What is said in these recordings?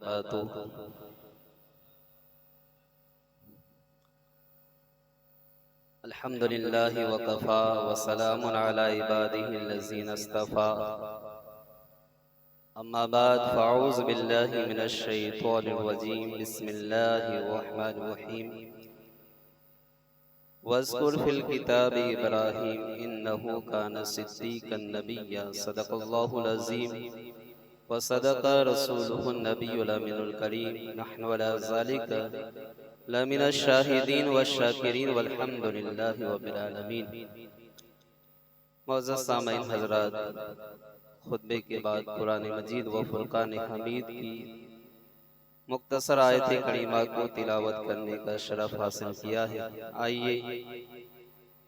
वबरकातुहू। अल्हम्दुलिल्लाहि वकफ़ा वसलामुन अला इबादिहिल्लज़ीना इस्तफ़ा। अम्मा बाद फ़अऊज़ु बिल्लाहि मिनश शैतानिर रजीम। बिस्मिल्लाहिर रहमानिर रहीम। वज़्कुर फ़िल किताबि इब्राहीम इन्नहु कान सिद्दीक़न नबिय्या। सदक़ल्लाहुल अज़ीम व सदक़ रसूलुहुन नबियुल अमीनुल करीम। नहनु अला ज़ालिका लमिनश शाहिदीन वश्शाकिरीन वल्हम्दुलिल्लाहि रब्बिल आलमीन। मुअज़्ज़ज़ सामईन हज़रात, खुतबे के बाद कुरान मजीद व फुरकान हमीद की मुख्तसर आयत करीमा को तिलावत करने का शरफ हासिल किया है। आइए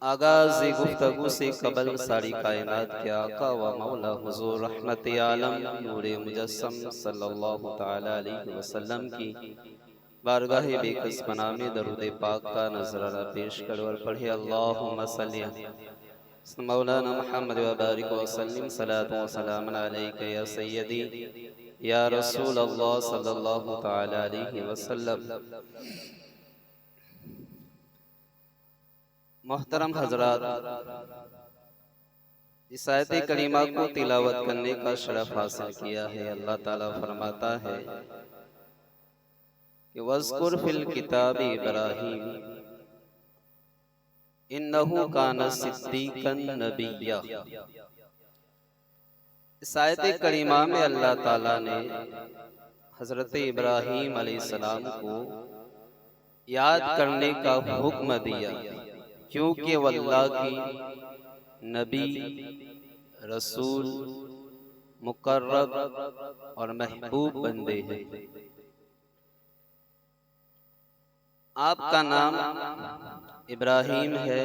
आगाज़ गुफ्तगू से कबल सारी कायनात के आका व मौला हुज़ूर रहमत आलम नूरे मुजस्सम सल्लल्लाहु तआला अलैहि वसल्लम की बारगाह बेकस पनाह में दरूद पाक का नजराना पेश कर और पढ़े अल्लाहुम्मा सल्ली मौलाना मुहम्मद व बारिक व सल्लिम सलातो व सलामन अलैका या सय्यदी या रसूल अल्लाह सल्लल्लाहु तआला अलैहि वसल्लम। मोहतरम हजरात, इस आयत करीमा को तिलावत करने का शरफ हासिल किया है। अल्लाह ताला फरमाता है कि वज़्कुर फ़िल किताबि इब्राहीम इन्नहु कान सिद्दीक़न नबिय्या। इस आयत करीमा में अल्लाह ताला ने हज़रत इब्राहीम अलैहिस्सलाम को याद करने का हुक्म दिया, क्योंकि वो अल्लाह की नबी, रसूल, मुकर्रब और महबूब बंदे हैं। आपका नाम इब्राहीम है।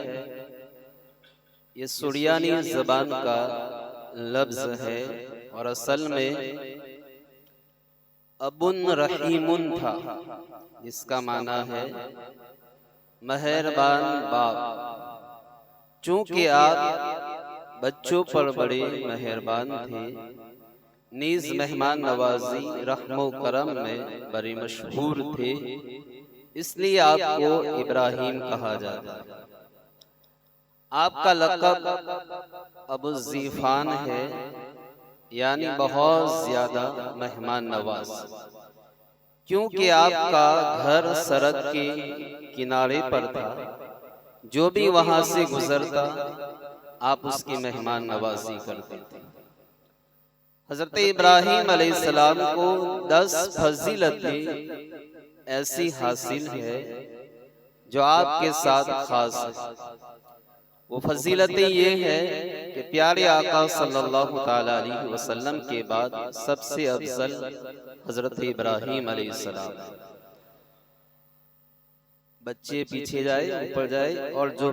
ये सुरियानी ज़बान का लफ्ज़ है और असल में अबुन रहीमुन था, जिसका माना है मेहरबान बाप। चूंकि आप बच्चों पर बड़े मेहरबान थे, नीज मेहमान नवाजी रहमो करम में बड़े मशहूर थे, इसलिए आपको इब्राहीम कहा जाता है। आपका लक़ब अबू ज़ीफ़ान है, यानी बहुत ज्यादा मेहमान नवाज, क्योंकि आपका घर सड़क के किनारे पर था। जो भी वहां से गुजरता आप उसकी मेहमान नवाजी करते थे। हजरत इब्राहीम अलैहिस्सलाम को 10 फजीलतें ऐसी हासिल है जो आपके साथ खास है। वो फजीलतें ये है कि प्यारे आका सल्लल्लाहु ताला अलैहि वसल्लम के बाद सबसे अफजल हजरत इब्राहीम अलैहिस्सलाम। बच्चे पीछे जाए, ऊपर जाए, और जो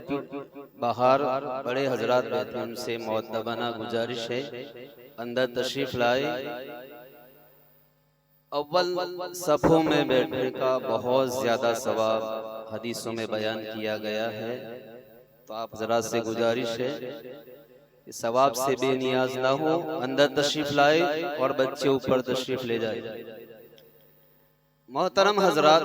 बाहर बड़े हजरात बैठे हैं उनसे मुअद्दबाना गुजारिश है अंदर तशरीफ लाए। अव्वल सफ़ों में बैठने का बहुत ज्यादा सवाब हदीसों में बयान किया गया है, तो आप जरा से गुजारिश है कि सवाब से बेनियाज ना हो, अंदर तशरीफ लाए और बच्चे ऊपर तशरीफ ले जाए। मोहतरम हजरात,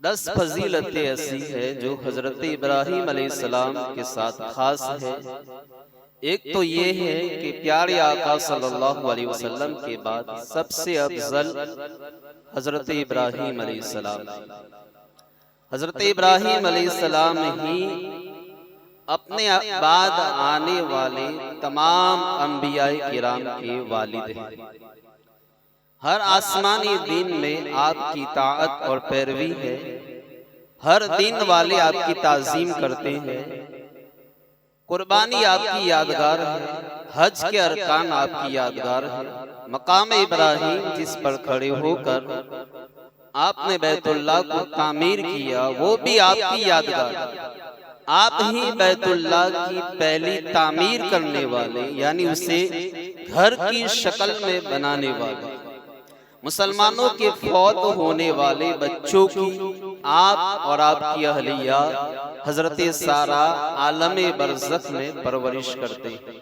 10 फजीलतें ऐसी है जो हजरत इब्राहीम अलैहिस्सलाम के साथ खास है। एक तो ये है कि प्यारे आका सल्लल्लाहु अलैहि वसल्लम के बाद सबसे अफजल हजरत इब्राहीम अलैहिस्सलाम। हजरत इब्राहीम अलैहिस्सलाम ही अपने बाद आने वाले तमाम अंबियाए किराम के वालिद हैं। हर आसमानी दिन में आपकी ताअत और पैरवी है। हर दिन वाले आपकी ताज़ीम करते हैं। कुर्बानी आपकी यादगार है। हज के अरकान आपकी यादगार है। मकाम इब्राहीम जिस पर खड़े होकर आपने बैतुल्लाह को तामीर किया, वो भी आपकी यादगार है। आप ही बैतुल्लाह की पहली तामीर करने वाले, यानी उसे घर की शक्ल में बनाने वाले। मुसलमानों के फौत होने वाले बच्चों की आप और आपकी अहलिया हजरत सारा आलम बरज़ख में परवरिश करते हैं।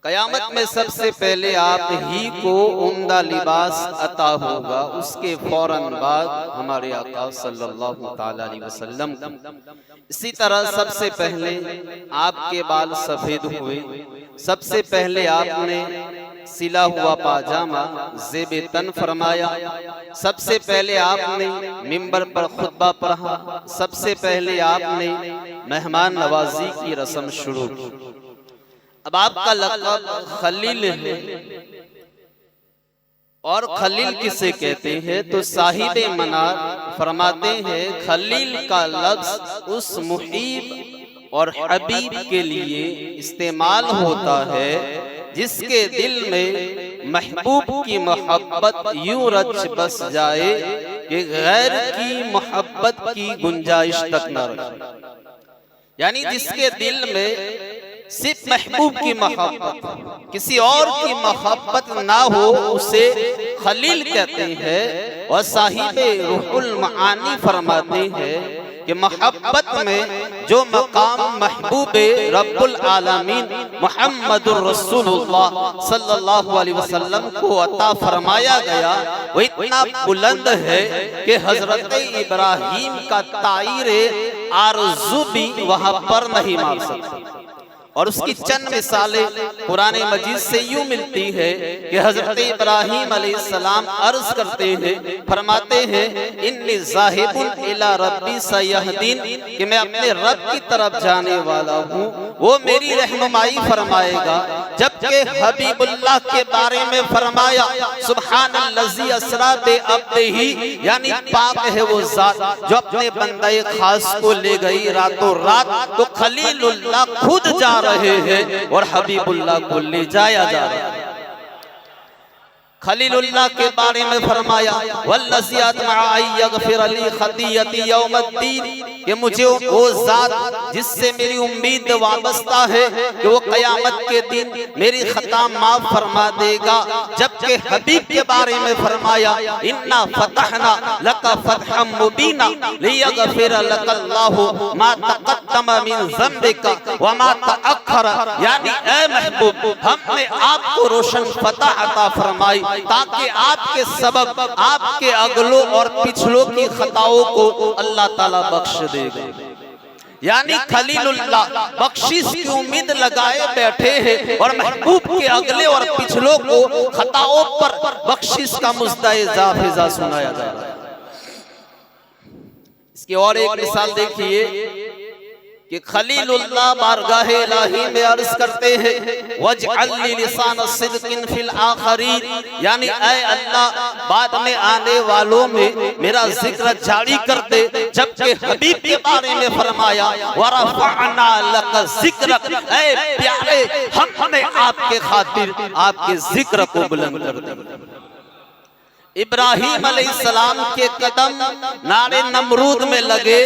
कयामत में सबसे पहले आप ही को उम्दा लिबास अता होगा, उसके फौरन बाद हमारे आका सल्लल्लाहु ताला अलैहि वसल्लम। इसी तरह सबसे पहले आपके बाल सफेद हुए, सबसे पहले आपने सिला हुआ पाजामा ज़ेबे तन फरमाया, सबसे पहले आपने मिंबर पर खुतबा पढ़ा, सबसे पहले आपने मेहमान नवाजी की रस्म शुरू की। अब आपका लक़ब खलील है, और खलील किसे कहते हैं? तो साहिबे मनार फरमाते हैं खलील का लफ्ज़ उस मुहीब और हबीब के लिए इस्तेमाल होता है जिसके दिल में महबूब की मोहब्बत यूं रच बस जाए कि गैर की मोहब्बत की गुंजाइश तक न रहे। यानी जिसके दिल में सिर्फ महबूब की मोहब्बत, किसी और की मोहब्बत ना हो, उसे खलील कहते हैं। और साहिबे रूहुल मानी फरमाते हैं कि मोहब्बत में जो मकाम महबूबे रब्बुल आलमीन मुहम्मदुर रसूलुल्लाह सल्लल्लाहु अलैहि वसल्लम को अता फरमाया गया, वो इतना बुलंद है कि हजरत इब्राहीम का ताईरे आरज़ू भी वहां पर नहीं मार सकता। और उसकी चंद मिसालें कुरान मजीद से यूं मिलती है कि हजरत इब्राहीम अलैहिस्सलाम अर्ज करते हैं, फरमाते हैं इन्नी ज़ाहिबुन इला रब्बी सयहदीन, कि मैं अपने रब की तरफ जाने वाला हूँ, वो मेरी रहनुमाई फरमाएगा। जबकि हबीबुल्लाह के बारे में फरमाया सुब्हानल्लज़ी असरा बि अब्दिही, यानी पाक है वो जात जो अपने बंदे खास को ले गई रातों रात। तो खलीलुल्लाह खुद जा रहे हैं और हबीबुल्लाह को ले जाया जा रहा है। खलीलुल्लाह के बारे में फरमाया वल्लज़ी अतमा यगफिर ली खतियती यौमद्दीन, कि मुझे वो जात जिससे मेरी उम्मीद वाबस्ता है कि वो कयामत के दिन मेरी खता माफ फरमा देगा। जबकि हबीब के बारे में फरमाया इन्ना फतहना लका फतहम मुबीना लियगफिर लकल्लाहु मा तक़द्दम मिन ज़ंबिका व मा तअख्खर, यानी ए महबूब हमने आपको रोशन फतह अता फरमाई ताकि आपके सबब आपके अगलों और पिछलों की खताओं को अल्लाह ताला बख्श देगा। यानी खलीलुल्लाह बख्शिश की उम्मीद लगाए बैठे हैं और महबूब के अगले और पिछलों को खताओं पर बख्शिश का मुज़्दा फिजा सुनाया जा रहा है। इसकी और एक मिसाल देखिए कि खलीलुल्लाह बारगाहे इलाही में अर्ज करते हैं वजअल ली लिसान सिद्किन फिल आखरीन, यानी ऐ अल्लाह बाद में आने वालों में मेरा जिक्र जारी कर दे। जबकि हबीब के बारे में फरमाया वरफ़अना लक ज़िक्रक, ऐ प्यारे हमने आपके खातिर आपके जिक्र को बुलंद कर दिया। इब्राहीम अलैहिस्सलाम के कदम नारे नमरूद में लगे,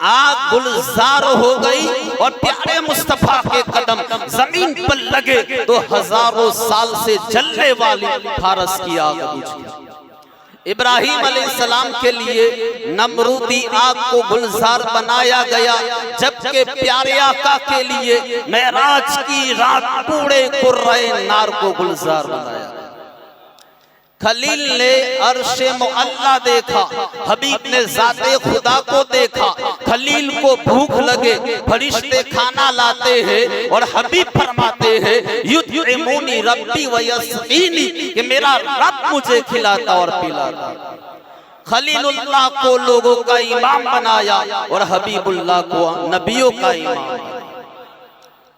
आग गुलजार हो गई, और प्यारे मुस्तफा के कदम जमीन पर लगे तो हजारों साल से जलने वाली फारस की आग बुझ गई। इब्राहीम अलैहिस्सलाम के लिए नमरूदी आग को गुलजार बनाया गया, जबकि प्यारे आका के लिए मेराज की रात पूरे कुर्रे नार को गुलजार बनाया। खलील ने अर्शे मुअल्ला देखा, हबीब ने ज़ाते खुदा को देखा। खलील को भूख लगे, फरिश्ते खाना लाते हैं और हबीब फरमाते हैं युतइमुनी रब्बी व यस्कीनी, कि मेरा रब मुझे खिलाता और पिलाता। खलीलुल्लाह को लोगों का इमाम बनाया और हबीबुल्लाह को नबियों का इमाम।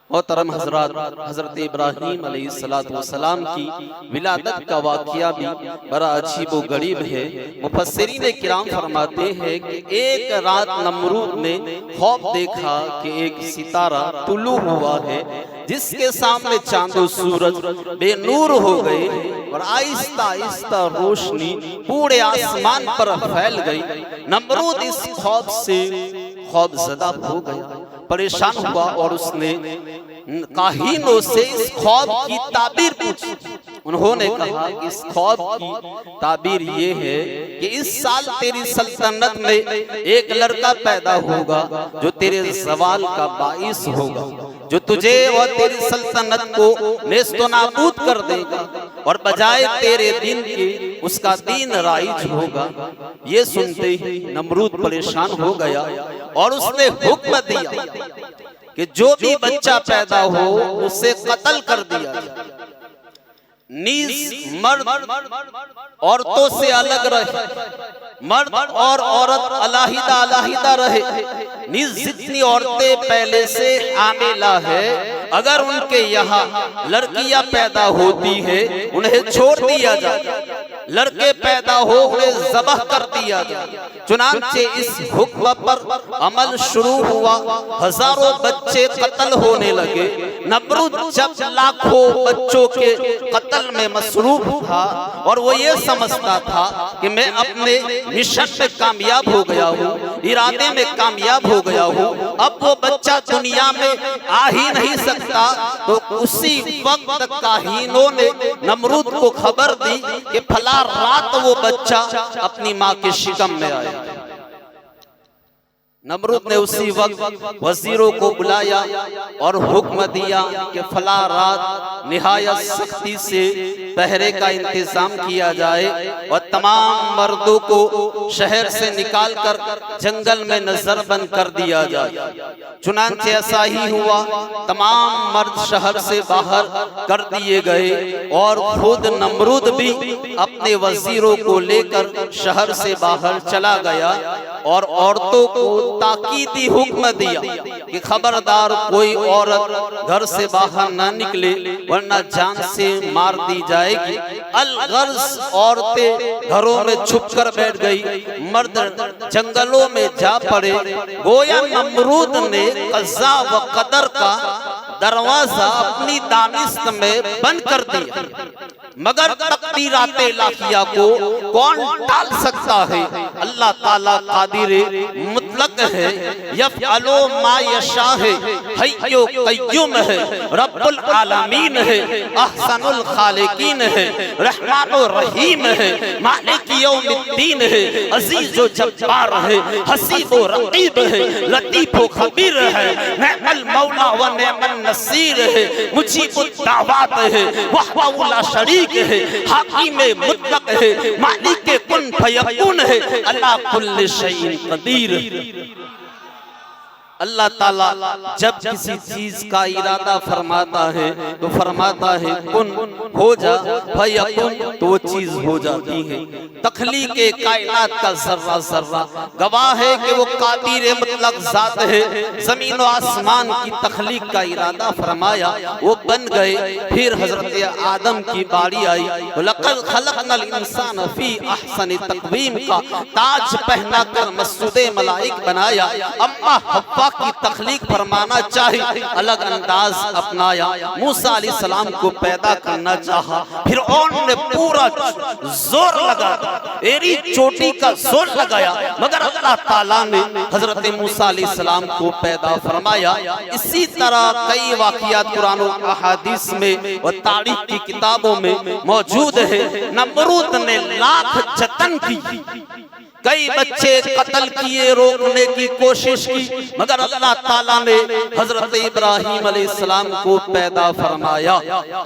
मोहतरम हजरात, हजरत इब्राहीम अलैहिस्सलाम की विलादत का वाक़या भी बड़ा अजीब व गरीब है। मुफस्सिरीन किराम फरमाते हैं कि एक रात नमरूद ने ख्वाब देखा कि एक सितारा तुलू हुआ है जिसके सामने चांद और सूरज बेनूर हो गए और आहिस्ता आहिस्ता रोशनी पूरे आसमान पर फैल गई। नमरूद इस ख्वाब से खौफजदा हो गया, परेशान हुआ और उसने काहीनों से इस ख्वाब की ताबीर पूछी। उन्होंने कहा कि इस ख्वाब की ताबीर ये है कि इस साल तेरी सल्तनत में एक लड़का पैदा होगा जो तेरे सवाल का बाइस होगा, जो तुझे और तेरी सल्तनत को नेस्तो नाबूद कर देगा और बजाय तेरे दिन के उसका दीन राइज होगा। ये सुनते ही नमरूद परेशान हो गया और उसने हुक्म दिया कि जो भी बच्चा पैदा हो उसे कत्ल कर दिया जाए। नीज मर्द औरतों से अलग रहे, मर्द और औरत अलहिदा अलहिदा रहे। नीज जितनी औरतें पहले से आमेला है, अगर उनके यहाँ लड़कियां पैदा होती है उन्हें छोड़ दिया जाए, लड़के पैदा हो उन्हें ज़बह कर दिया जाए। चुनांचे इस हुक्म पर अमल शुरू हुआ, हजारों बच्चे कत्ल होने लगे। नमरूद जब लाखों बच्चों के कत्ल में मसरूफ था और वो ये समझता था कि मैं अपने मिशन में कामयाब हो गया हूँ, इरादे में कामयाब हो गया हूँ, अब वो बच्चा दुनिया में आ ही नहीं सकता। तो उसी वक्त काहीनों ने नमरूद को खबर दी कि फला रात वो बच्चा अपनी माँ के शिकम में आया। नमरूद ने उसी वक्त वजीरों को बुलाया और हुक्म दिया कि फला रात निहायत सख्ती से पहरे का इंतजाम किया जाए और तमाम मर्दों को शहर से निकालकर जंगल में नजरबंद कर दिया जाए। चुनांचे ऐसा ही हुआ, तमाम मर्द शहर से बाहर कर दिए गए और खुद नमरूद भी अपने वजीरों को लेकर शहर से बाहर चला गया और औरतों को ताकीदी हुक्म दिया कि खबरदार कोई औरत घर से बाहर ना निकले वरना जान से मार दी जाएगी। अलगर्ज औरतें घरों में छुपकर बैठ गई, मर्द जंगलों में जा पड़े। गोया नमरूद ने कज़ा व कदर का दरवाजा अपनी दानिश में बंद कर दिया, मगर तकदीराते इलाहिया को कौन टाल सकता है? अल्लाह ताला कादिर मुतलक है, यफ़अलु मा यशा है, हय्यो क़य्यूम है, रब्बुल आलमीन है, अहसनुल खालिकीन है, रहमानुर रहीम है, मालिक यौमिद्दीन है, अज़ीज़ व जब्बार है, हसीब व रक़ीब है, लतीफ़ व खबीर है, नेअमल मौला व नेअमन नसीर है, मुजीबुद दावात है, वहदहु ला शरीक है, हाकिम मुतलक है, मालिक कुन फयकून है, अल्लाह कुल्ल शैइन कदीर। अल्लाह ताला जब किसी चीज का इरादा फरमाता है तो फरमाता है कुन हो जा, फयकुन तो वो चीज हो जाती है। तख्लीक कायनात का जर्रा जर्रा गवाह है कि वो कादिर मुतलक जात है। जमीन व आसमान की तख्लीक का इरादा फरमाया, वो बन गए। फिर हजरत आदम की बारी आई, लक़द खलक़नल इंसान फी अहसनि तक़वीम का ताज पहना कर मस्जिदे मलाइक बनाया। अम्मा हव्वा की तख्लीक फरमाना चाहिए, अलग अंदाज अपनाया। मूसा अलैहिस्सलाम को पैदा करना चाहा, फिर उन्होंने पूरा जोर लगा, एरी चोटी का जोर लगाया, मगर अल्लाह ताला ने हजरत मूसा अलैहिस्सलाम को पैदा फरमाया। इसी तरह कई वाक़ियात कुरान और अहादीस में और तारीख की किताबों में मौजूद है। नमरूद ने लाख जतन की, कई बच्चे कत्ल किए, रोकने की कोशिश की, मगर अल्लाह ताला ने हजरत इब्राहीम अलैहिस्सलाम को पैदा फरमाया।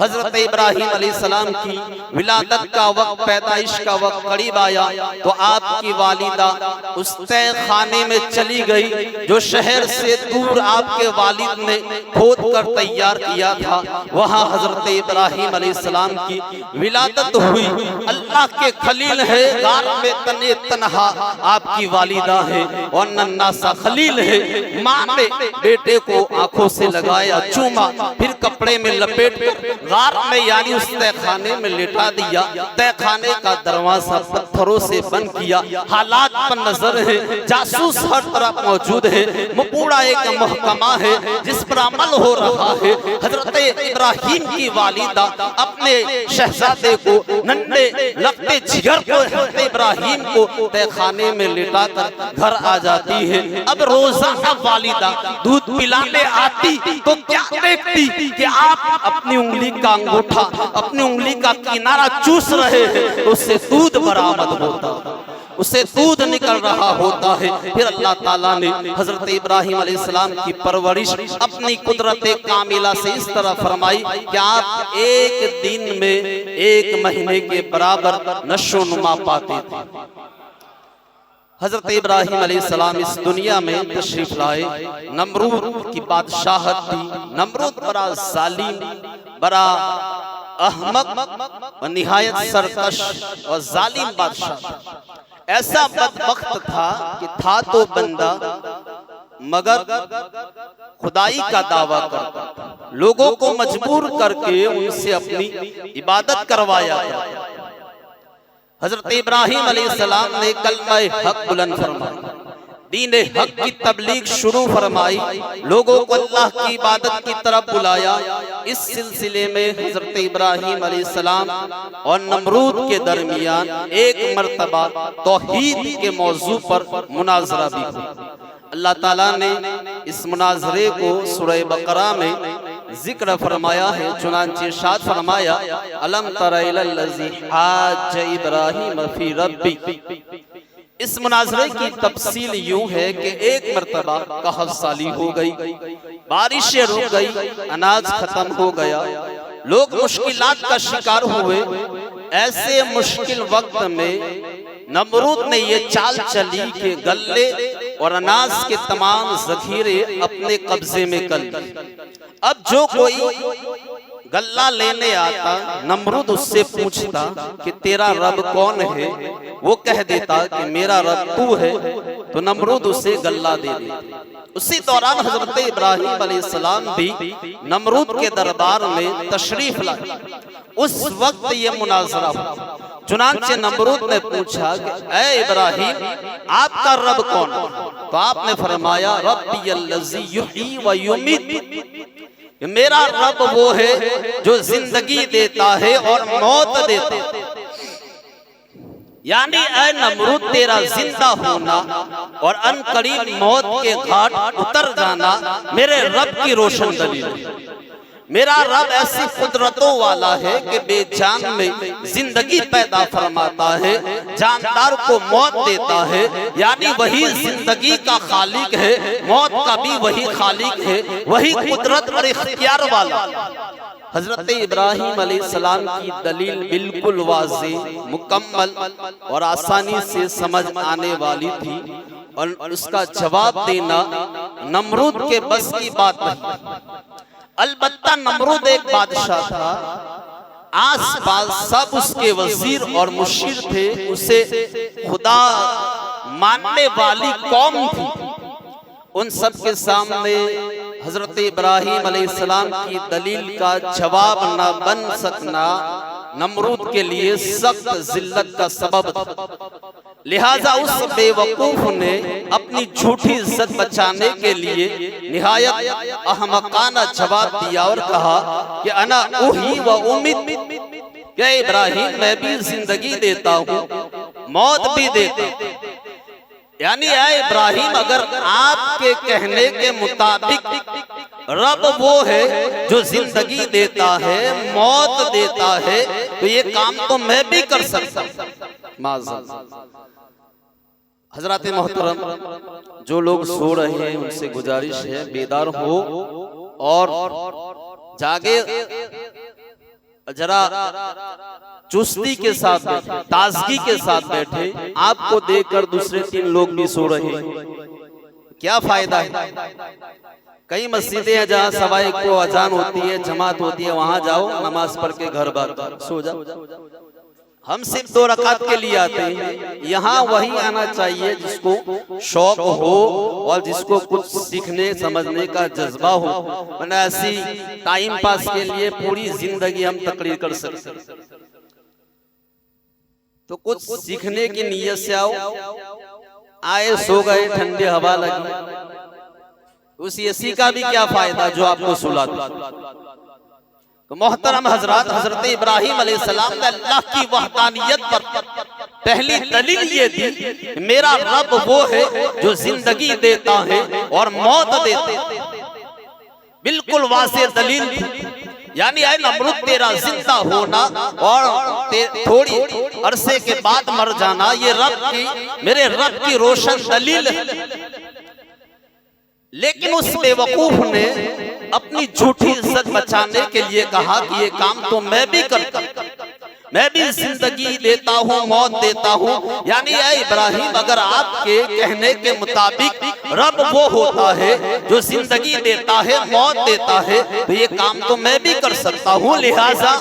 हजरत इब्राहीम अलैहिस्सलाम की विलादत का वक्त, पैदाइश का वक्त करीब आया तो आपकी वालिदा उस तय खाने में चली गई जो शहर से दूर आपके वालिद ने खोद कर तैयार किया था। वहाँ हजरत इब्राहीम अलैहिस्सलाम की विलादत हुई। अल्लाह के खलील है, गार में तने तनहा आपकी वालिदा है और नन्ना सा खलील है। माँ ने बेटे को आंखों से लगाया, चूमा, फिर कपड़े में लपेट कर गार में यानी उस तहखाने में लेटा दिया। तहखाने का दरवाजा पत्थरों से बंद किया। हालात पर नजर है, जासूस हर तरफ मौजूद है। पूरा एक महकमा है जिस पर अमल हो रहा है। हजरत इब्राहीम की वालिदा अपने शहजादे को, नन्हे लगते जिगर को, हजरत इब्राहीम को खाने में लिटाकर घर आ जाती है। अब रोजाना वालिदा दूध पिलाने आती तो क्या देखती कि आप अपनी उंगली का अंगूठा, अपनी उंगली का किनारा चूस रहे हैं, तो उससे दूध बरामद होता, उससे दूध निकल रहा होता है। फिर अल्लाह ताला ने हजरत इब्राहिम अलैहिस्सलाम की परवरिश अपनी कुदरत कामिला से इस तरह फरमाई कि आप एक दिन में 1 महीने के बराबर नशोनुमा पाते थे। हजरत इब्राहिम अलैहिस्सलाम इस दुनिया में तशरीफ लाए। नमरूद की बादशाहत थी। नमरूद बड़ा जालिम, बड़ा अहमक और निहायत सरकश और जालिम बादशाह। ऐसा बदबख्त था कि था तो बंदा मगर खुदाई का दावा करता, लोगों को मजबूर करके उनसे अपनी इबादत करवाया। हजरत इब्राहिम अलैहिस्सलाम ने कलमा हक बुलंद फरमाया, दीन हक की तबलीग शुरू फरमाई, लोगों को अल्लाह की इबादत की तरफ बुलाया। इस सिलसिले में हजरत इब्राहिम अलैहिस्सलाम और नमरूद के दरमियान एक मर्तबा तौहीद के मौजू पर मुनाजरा भी हुआ। अल्लाह ताला ने इस मुनाजरे को सूरह बकरा में जिक्र फरमाया है। चुनांचे इरशाद फरमाया, अलम तरा इलल लज़ी हाज इब्राहिम फी रब्बी। इस मुनाजरे की तफसील यूं है कि एक मर्तबा कहत साली हो गई, बारिशें रुक गई, अनाज खत्म हो गया, लोग मुश्किलात का शिकार हुए। ऐसे मुश्किल वक्त में नमरूद ने ये चाल चली कि गल्ले और अनाज के तमाम जखीरे अपने कब्जे में कर लिए। अब जो कोई गल्ला लेने आता, नमरूद उससे पूछता कि तेरा रब कौन है, वो कह देता कि मेरा रब तू है, तो नमरूद उसे गल्ला दे देता। उसी दौरान हजरत इब्राहिम अलैहिस्सलाम भी नमरूद के दरबार में तशरीफ लाए। उस वक्त ये मुनाजरा हुआ। चुनांचे नमरूद ने पूछा कि ऐ इब्राहिम, आपका रब कौन है? तो आपने फरमाया, रब्बी अल्लज़ी युही व युमीत, मेरा रब वो है जो जिंदगी देता है और मौत देता है। यानी ऐ नमरूद, तेरा जिंदा होना और अनकरीब मौत के घाट उतर जाना मेरे रब की रोशन दलील है। मेरा रब ऐसी कुदरतों वाला है कि बेजान में जिंदगी पैदा फरमाता है, जानदार को मौत देता है। यानी वही जिंदगी का खालिक है, मौत का भी वही खालिक है, वही कुदरत और इख्तियार वाला। हजरत इब्राहिम अलैहिस्सलाम की दलील बिल्कुल वाज़ेह, मुकम्मल और आसानी से समझ आने वाली थी और उसका जवाब देना नमरूद के बस की बात नहीं। अलबत्ता नमरूद एक बादशाह था, आस पास सब उसके वजीर और मुशीर थे, उसे खुदा मानने वाली कौम थी। उन सब के सामने हजरत इब्राहिम अलैहिस्सलाम की दलील का जवाब न बन सकना नमरूद के लिए सख्त जिल्लत का सबब था। लिहाजा उस बेवकूफ ने अपनी झूठी इज्जत बचाने के लिए निहायत अहमकाना जवाब दिया और कहा कि अना उही व उम्मीद, क्या इब्राहिम, मैं भी जिंदगी देता हूँ, मौत भी देता हूँ। यानी ऐ इब्राहिम, अगर आपके कहने के मुताबिक रब वो है जो जिंदगी देता है, मौत देता है, तो ये काम तो मैं भी कर सकता हूँ। हजरत मोहतरम, जो लोग सो रहे हैं उनसे गुजारिश है बेदार हो और जागे, जरा चुस्ती के साथ बैठे, ताजगी के साथ बैठे। आपको देखकर दूसरे 3 लोग भी सो रहे हैं, क्या फायदा है? कई मस्जिदें हैं जहाँ सवाई को अजान होती है, जमात होती है, वहां जाओ, नमाज पढ़ के घर बार सो जाओ। हम सिर्फ 2 रकात के लिए आते हैं। यहाँ वही आना चाहिए जिसको शौक हो और जिसको कुछ सीखने समझने का जज्बा हो, वरना ऐसी टाइम पास के लिए पूरी जिंदगी हम तकरीर कर सकते। तो कुछ सीखने की नीयत से आओ, आए सो गए, ठंडी हवा लगी, उस एसी का भी क्या फायदा जो आपको सुलाता। तो मोहतरम हजरात, हजरत इब्राहिम अलैहिस्सलाम ने अल्लाह की वहदानियत पर पहली दलील ये दी, मेरा रब वो है जो जिंदगी देता है और मौत देता है। बिल्कुल वाज़ेह दलील थी। यानी ऐ नमरूद, तेरा जिंदा होना और थोड़ी अरसे के बाद मर जाना, ये मेरे रब की रोशन दलील है। लेकिन उस बेवकूफ ने अपनी झूठी इज्जत बचाने के लिए कहा कि ये काम तो मैं भी करता, मैं भी जिंदगी देता हूँ, मौत देता हूँ। यानी ऐ इब्राहिम, अगर आपके कहने के मुताबिक रब वो होता है जो जिंदगी देता है, मौत देता है, तो ये काम तो मैं भी कर सकता हूँ, लिहाजा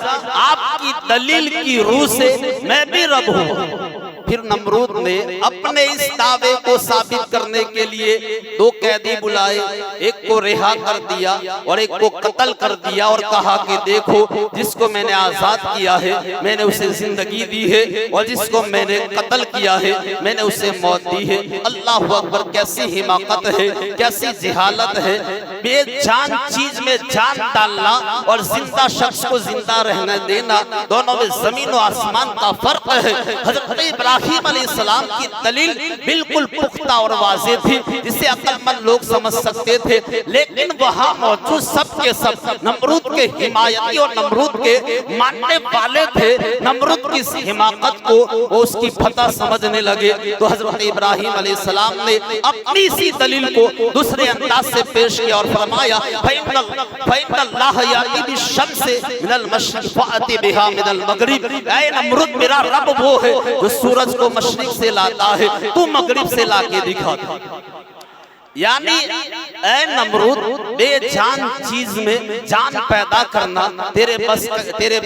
आपकी दलील की रूह से मैं भी रब हूँ। फिर नमरूद ने अपने इस दावे को साबित करने के लिए दो कैदी बुलाए, एक को रिहा कर दिया और एक को कत्ल कर दिया और कहा कि देखो, जिसको मैंने आजाद किया है मैंने उसे जिंदगी दी है और जिसको मैंने कत्ल किया है मैंने उसे मौत दी है। अल्लाह अकबर, कैसी हिमाकत है, कैसी जिहालत है। बेजान चीज में जान डालना और जिंदा शख्स को जिंदा रहने देना, दोनों में जमीन और आसमान का फर्क है। हजरत इब्राहिम अलैहिस्सलाम की दलील बिल्कुल पुख्ता और वाज़ेह थी, जिसे अक्लमंद लोग समझ सकते थे। लेकिन वहां मौजूद सब के सब नमरूद के हिमायती और नमरूद के मानने वाले थे। नमरूद की इस हिमाकत को वो उसकी फतह समझने लगे। तो हजरत इब्राहिम अलैहिस्सलाम ने अपनी इसी दलील को दूसरे अंदाज से पेश किया और फरमाया, फइन्नल्लाह याती बिश्शम्सि मिनल मशरिक़ फ़अति बिहा मिनल मग़रिब। ऐ नमरूद, मेरा रब वो है जो सूरज को मशरिक से लाता है, तू मगरिब से लाके दिखा। यानी ऐ नमरूद, बेजान चीज में जान पैदा करना तेरे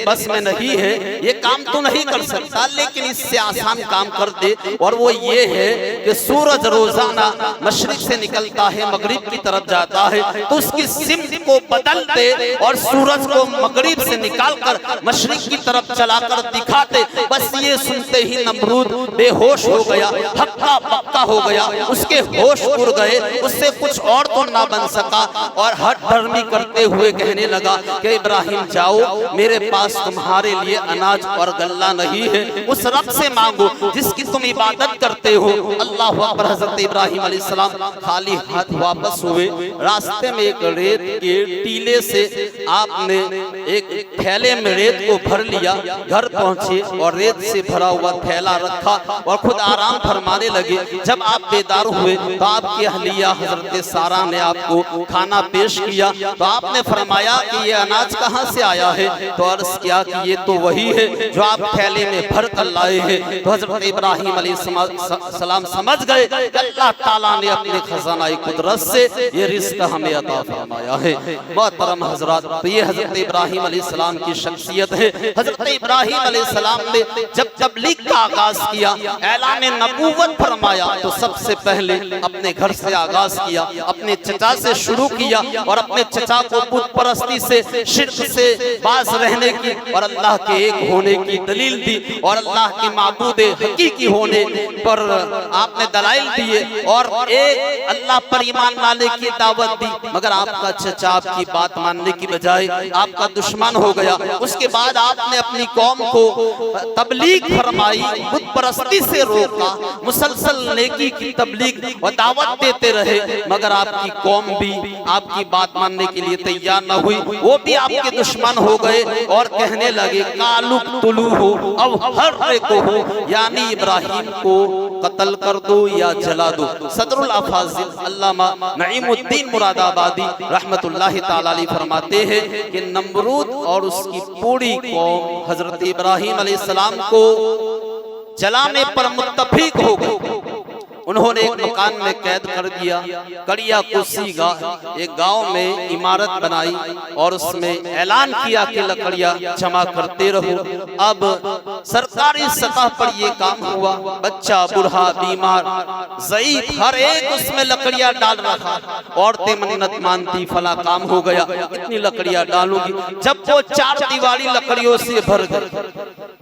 बस में नहीं है, ये काम तू नहीं कर सकता। लेकिन इससे आसान काम कर दे, और वो ये है कि सूरज रोजाना मशरिक से निकलता है, मगरिब की तरफ जाता है, तो उसकी सिमत को बदल दे और सूरज को मगरिब से निकालकर मशरिक की तरफ चलाकर दिखा दे। बस ये सुनते ही नमरूद बेहोश हो गया, हक्का बक्का हो गया, उसके होश उड़ गए, उससे कुछ और तो ना बन सका और हट धर्मी करते हुए कहने लगा कि इब्राहिम जाओ, मेरे पास तुम्हारे लिए अनाज और गल्ला नहीं है, उस रब से मांगो जिसकी तुम इबादत करते हो। अल्लाह अकबर। हजरत इब्राहिम अलैहिस्सलाम खाली हाथ वापस हुए। रास्ते में एक रेत के टीले से आपने एक थैले में रेत को भर लिया, घर पहुंचे और रेत से भरा हुआ थैला रखा और खुद आराम फरमाने लगे। जब आप बेदार हुए तो आपकी अहलिया हजरत सारा ने आपको खाना पेश किया, तो आपने फरमाया कि ये अनाज कहाँ से आया है? तो अर्ज किया कि ये तो वही है जो आप थैले में भर कर लाए हैं। तो हजरत इब्राहिम अलैहिस्सलाम समझ गए कि अल्लाह ताला ने अपने खजानाए कुदरत से ये रिज़्क हमें अता फरमाया है। मोहतरम हजरात, तो ये हजरत इब्राहिम अलैहिस्सलाम की शख्सियत है। हजरत इब्राहिम अलैहिस्सलाम ने जब तबलीग का आगाज किया, ऐलान नबूवत फरमाया, तो सबसे पहले अपने घर से आगाज किया, अपने चचा से शुरू किया और अपने चचा को बुत परस्ती से, शिर्क से बाज रहने की और अल्लाह के एक होने की दलील दी और अल्लाह के माबूद हकीकी होने पर आपने दलाइल दिए और एक अल्लाह पर ईमान लाने की दावत दी। मगर आपका चचा आपकी बात मानने की बजाय आपका दुश्मन हो गया। उसके बाद आपने अपनी कौम को तबलीग फरमाई, बुत परस्ती से रोका, मुसलसल नेकी की तबलीग और दावत देते रहे, मगर आपकी कौम भी आपकी बात मानने के लिए तैयार न हुई। वो भी आपके दुश्मन हो गए और कहने लगे कालुक तुलू हो अब हर को हो, यानी इब्राहिम को कत्ल कर दो या जला दो। सदरुल अफाजिल अल्लामा नईमुद्दीन मुरादाबादी रहमतुल्लाहि ताला अलैहि फरमाते हैं कि नमरूद और उसकी पूरी कौम हजरत इब्राहिम अलैहिस्सलाम को जलाने पर मुत्तफिक हो गई। उन्होंने एक मकान में कैद कर दिया। कड़िया कुसी एक गांव में इमारत बनाई और उसमें ऐलान किया कि लकड़ियां जमा करते रहो। अब सरकारी सतह पर यह काम हुआ। बच्चा, बूढ़ा, बीमार, ज़ईफ, हर एक उसमें लकड़ियां डाल रहा। औरतें मन्नत मानती, फला काम हो गया, इतनी लकड़ियां डालूंगी। जब वो 4 दीवारी लकड़ियों से भर गई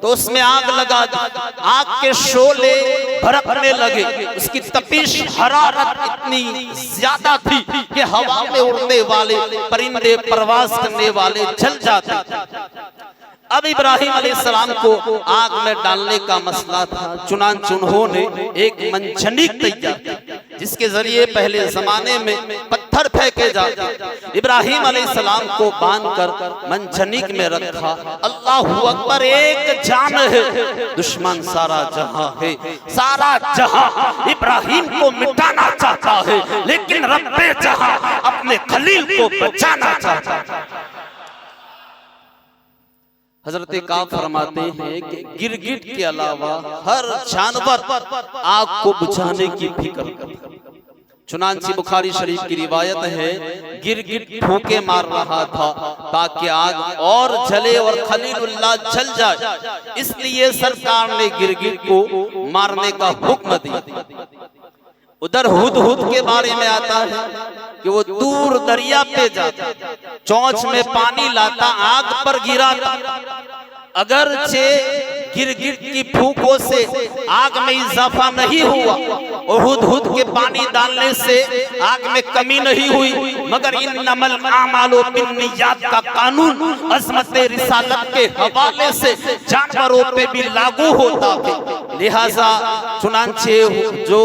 तो उसमें आग लगा दी। आग के शोले भड़कने लगे, उसकी इसकी तपिश हरारत इतनी ज्यादा थी कि हवा में उड़ने वाले परिंदे, प्रवास करने वाले जल जाते। अब इब्राहिम अलैहिस्सलाम को आग में डालने का मसला था। चुनांचे उन्होंने एक मंजनिक तैयार की, जिसके जरिए पहले जमाने में पत्थर फेंके जाते। इब्राहिम अलैहिस्सलाम को बांधकर मंजनिक में रखा। अल्लाहू अकबर, एक जान है, दुश्मन सारा जहां है। सारा जहां इब्राहिम को मिटाना चाहता है, लेकिन रब्बे जहां अपने खलील को बचाना चाहता है। हजरत काब फरमाते हैं कि गिरगिट के अलावा हर जानवर आग को बुझाने की फिक्र करता। चुनांचे बुखारी शरीफ की रिवायत है, गिरगिट फूंके मार रहा था ताकि आग और जले और खलीलुल्लाह जल जाए। इसलिए सरकार ने गिरगिट को मारने का हुक्म दिया। उधर हुदहुद के बारे में आता है कि वो दूर दरिया पे जाता, चोंच में पानी लाता, आग पर गिराता। अगरचे गिरगिट की फूंकों से आग में इजाफा नहीं हुआ और हुदहुद के पानी डालने से आग में कमी नहीं हुई, मगर इन्नमल आमालु बिन्नियात का कानून अज़मत रिसालत के हवाले से जानवरों पे भी लागू होता है। लिहाजा चुनांचे जो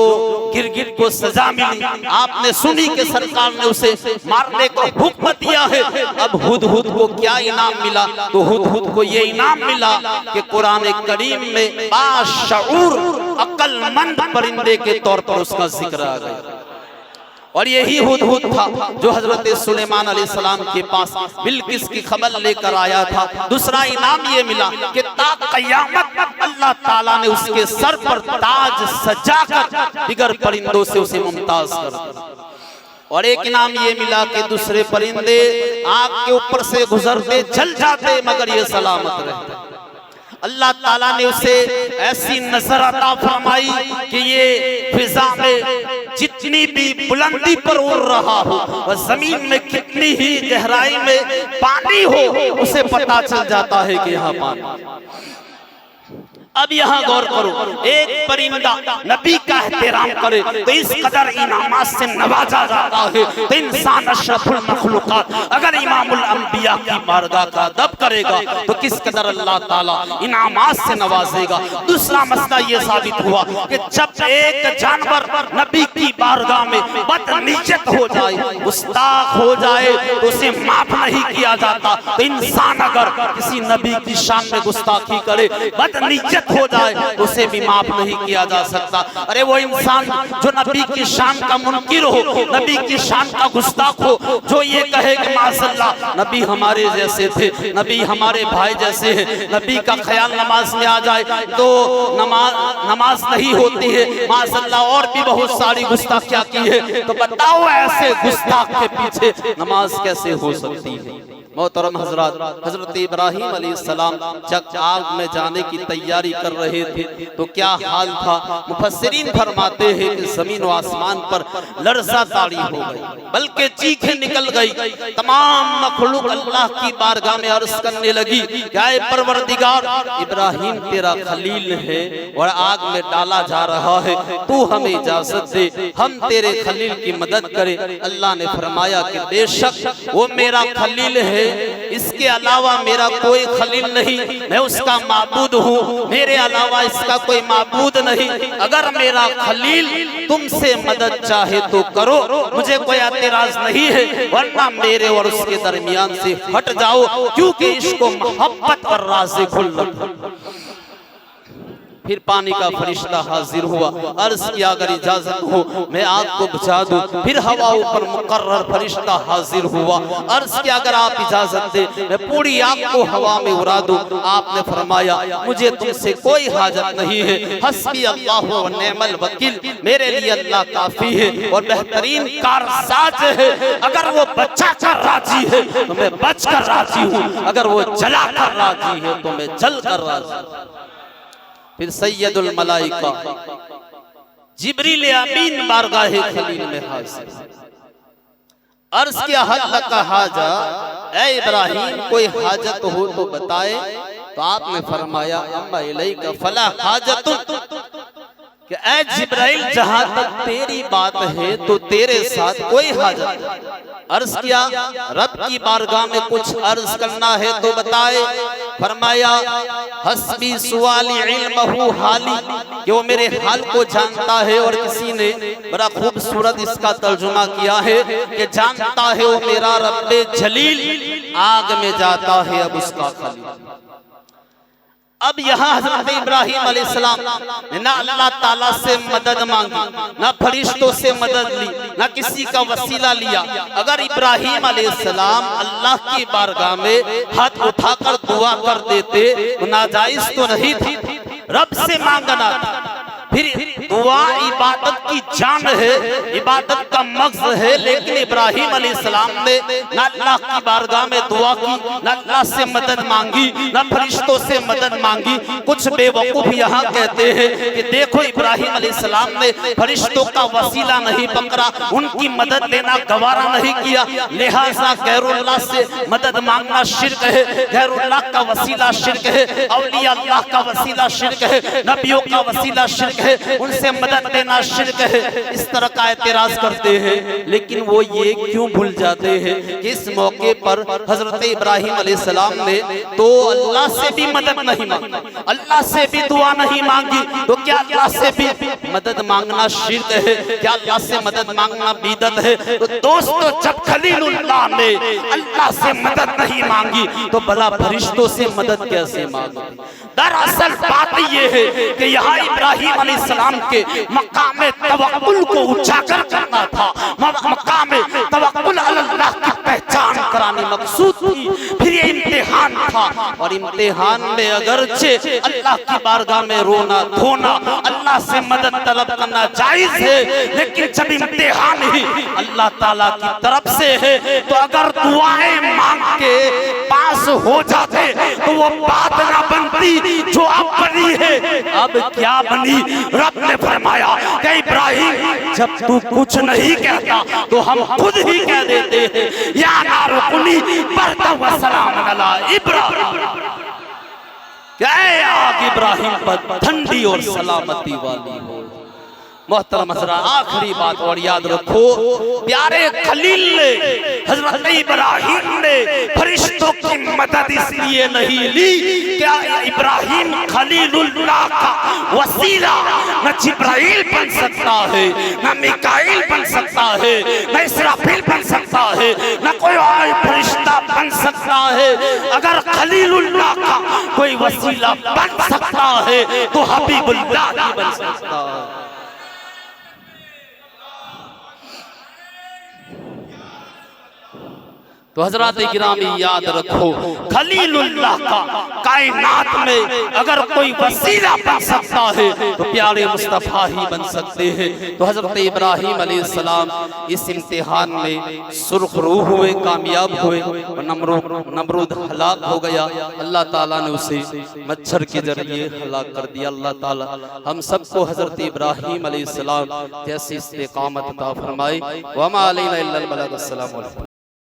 गिरगिट को सजा मिली, आपने सुनी कि सरकार ने उसे मारने का हुक्म दिया है। अब हुदहुद को क्या इनाम मिला? तो हुदहुद को ये इनाम मिला कि कुरान करीम में बाशऊर अक्लमंद परिंदे के तौर पर उसका जिक्र आ गया। और यही हुदहुद था जो हजरत सुलेमान अलैहिस्सलाम के पास बिल्किस की खबर लेकर आया था। दूसरा इनाम ये मिला कि ता क़यामत अल्लाह ताला ने उसके सर पर ताज सजाकर दिगर परिंदों से उसे मुमताज कर दिया। और एक इनाम ये मिला कि दूसरे परिंदे आग के ऊपर से गुजरते जल जाते, मगर ये सलामत रहते। अल्लाह ताला ने उसे ऐसी नजर अता फरमाई कि ये फिजा में जितनी भी बुलंदी पर उड़ रहा हो और जमीन में कितनी ही गहराई में पानी हो, उसे पता चल जाता है कि यहाँ पानी। अब यहाँ गौर करो, एक परिंदा नबी का एहतराम करे तो इस कदर इनामात से नवाजा जाता है। तो इंसान अशरफुल मखलूकात अगर इमामुल अंबिया की बारगाह का अदब करेगा तो किस कदर अल्लाह ताला इनामात से नवाजेगा। दूसरा मसला ये साबित हुआ कि जब एक जानवर नबी की बारगाह में बदनीयत हो जाए, गुस्ताख हो जाए, तो उसे माफ नहीं किया जाता। तो इंसान अगर किसी नबी की शान में गुस्ताखी करे, बदनीयत हो जाए, उसे भी माफ नहीं किया जा सकता। अरे वो इंसान जो नबी की शान का मुनकिर हो, नबी की शान का गुस्ताख हो, जो ये कहे कि माशअल्लाह नबी हमारे जैसे थे, नबी हमारे भाई जैसे हैं, नबी का ख्याल नमाज में आ जाए तो नमाज नहीं होती है, माशअल्लाह और भी बहुत सारी गुस्ताखियां की है, तो बताओ ऐसे गुस्ताख के पीछे नमाज कैसे हो सकती है। मोहतरम हजरत, हजरत इब्राहिम अलैहिस्सलाम जब आग में जाने की तैयारी कर रहे थे तो क्या हाल था। मुफस्सिरीन फरमाते हैं कि जमीन व आसमान पर लर्ज़ा तारी हो गई, बल्कि चीखें निकल गई। तमाम मखलूक अल्लाह की बारगाह में अर्ज करने लगी, क्या परवरदिगार, इब्राहिम तेरा खलील है और आग में डाला जा रहा है, तू हमें इजाजत दे, हम तेरे खलील की मदद करें। अल्लाह ने फरमाया कि बेशक वो मेरा खलील है, इसके अलावा मेरा कोई खलील नहीं, मैं उसका माबूद हूँ, मेरे अलावा इसका कोई माबूद नहीं। अगर मेरा खलील तुमसे मदद चाहे तो करो, मुझे कोई एतराज नहीं है, वरना मेरे और उसके दरमियान से हट जाओ, क्योंकि इसको मोहब्बत और राज़े खुल्लत। फिर पानी का फरिश्ता हाजिर हुआ, अर्ज किया अगर इजाजत हो मैं आग को बुझा दूं। फिर हवाओं पर मुकर्रर फरिश्ता हाजिर हुआ, अर्ज किया अगर आप इजाजत दे मैं पूरी आग को हवा में उड़ा दूं। आपने फरमाया मुझे तुमसे कोई हाजत नहीं है, हस्बी अल्लाह व निअमल वकील, मेरे लिए अल्लाह काफी है और बेहतरीन कारसाज है। अगर वो बचा कर राजी है तो मैं बच कर राजी हूँ, अगर वो जला कर राजी है तो मैं जल कर राजी। फिर सैयदुल मलाइका जिब्रील अमीन बारगाह खलील में हाजिर, अर्ज किया हल का हाजा, ऐ इब्राहिम कोई हाजत हो तो बताए। तो आपने फरमाया अम्मा इलैका फला हाजत, कि ऐ जिब्राइल जहां तक तेरी बात है तो तेरे साथ कोई हाजत नहीं। अर्ज किया रब की बारगाह में कुछ अर्ज करना है तो बताए। फरमाया हस्बी सुवाली इल्महु हाली, कि वो मेरे हाल को जानता है। और किसी ने बड़ा खूबसूरत इसका तर्जुमा किया है कि जानता है वो मेरा रब्बे जलील, आग में जाता है अब उसका खलील। अब यहाँ हजरत इब्राहिम अलैहिस्सलाम ने ना अल्लाह ताला से मदद मांगी, ना फरिश्तों से मदद ली, ना किसी का वसीला लिया। अगर इब्राहिम अलैहिस्सलाम अल्लाह की बारगाह में हाथ उठाकर दुआ कर देते तो नाजायज तो नहीं थी, रब से मांगना था। फिर दुआ इबादत की जान है, इबादत का मकसद है। लेकिन इब्राहिम अलैहिस्सलाम ने ना अल्लाह की बारगाह में दुआ की, ना अल्लाह से मदद मांगी, ना फरिश्तों से मदद मांगी। कुछ बेवकूफ यहाँ कहते हैं कि देखो इब्राहिम अलैहिस्सलाम ने फरिश्तों का वसीला नहीं पकड़ा, उनकी मदद लेना गवारा नहीं किया, लिहाजा गैरुल्लाह से मदद मांगना शिर्क है, गैरुल्लाह का वसीला शिर्क है, औलिया अल्लाह का वसीला शिर्क है, नबियों का वसीला शिर्क है, उनसे मदद लेना शिर्क है। इस तरह का एतराज करते हैं। लेकिन वो ये क्यों भूल जाते हैं कि इस मौके पर हजरत इब्राहिम अलैहिस्सलाम ने तो अल्लाह से भी मदद नहीं मांगी, अल्लाह से भी दुआ नहीं मांगी, तो क्या अल्लाह से भी मदद मांगना शिर्क है? क्या अल्लाह से मदद मांगना बिदअत है? तो दोस्तों जब खलीलुल्लाह ने अल्लाह से मदद नहीं मांगी तो भला फरिश्तों से मदद कैसे मांगी? दरअसल बात ये है कि यहाँ इब्राहिम अलैहिस्सलाम के मकाम तवक्कुल को उजागर करना था, मकाम तवक्कुल अल्लाह की पहचान करानी मकसूद थी। फिर ये इम्तिहान था, और इम्तिहान में अगरचे अल्लाह की बारगाह में रोना धोना, अल्लाह से मदद तलब करना जायज है, लेकिन जब इम्तिहान ही अल्लाह ताला की तरफ से है तो अगर दुआएं मांग के पास हो जाते तो वो बात ना बनती जो अब बनी है। अब क्या बनी? रब ने फरमाया कि इब्राहिम जब तू कुछ नहीं कहता तो हम खुद ही कह देते हैं या नारुकुनी बरता व सलाम अला इब्राहिम, क्या आग इब्राहिम पर ठंडी और सलामती वाली हो। मोहतरम हज़रा आखिरी बात और याद रखो, प्यारे खलील ने हजरत इब्राहिम ने फरिश्तों की मदद इसलिए नहीं ली, क्या इब्राहिम खलीलुल्लाह का वसीला न जिब्राइल बन सकता है, न मिकाईल बन सकता है, न इसराफील बन सकता है, न कोई और फरिश्ता बन सकता है। अगर खलीलुल्लाह का कोई वसीला बन सकता है तो हबीबुल्लाह भी बन सकता है। तो हजरात गिरामी याद रखो, खलीलुल्लाह का कायनात में अगर कोई वसीला बन सकता है तो प्यारे मुस्तफा ही बन सकते हैं। तो हजरत इब्राहिम अलैहिस्सलाम इस इम्तिहान में सुरखरू हुए, कामयाब हुए, और नमरूद हलाक हो गया। अल्लाह ताला ने उसे मच्छर के जरिए हलाक कर दिया। अल्लाह ताला हम सबको हजरत इब्राहिम अलैहिस्सलाम जैसी इस्तिकामत अता फरमाए। वमा अलैना इल्लल बलाग। अस्सलामु अलैकुम।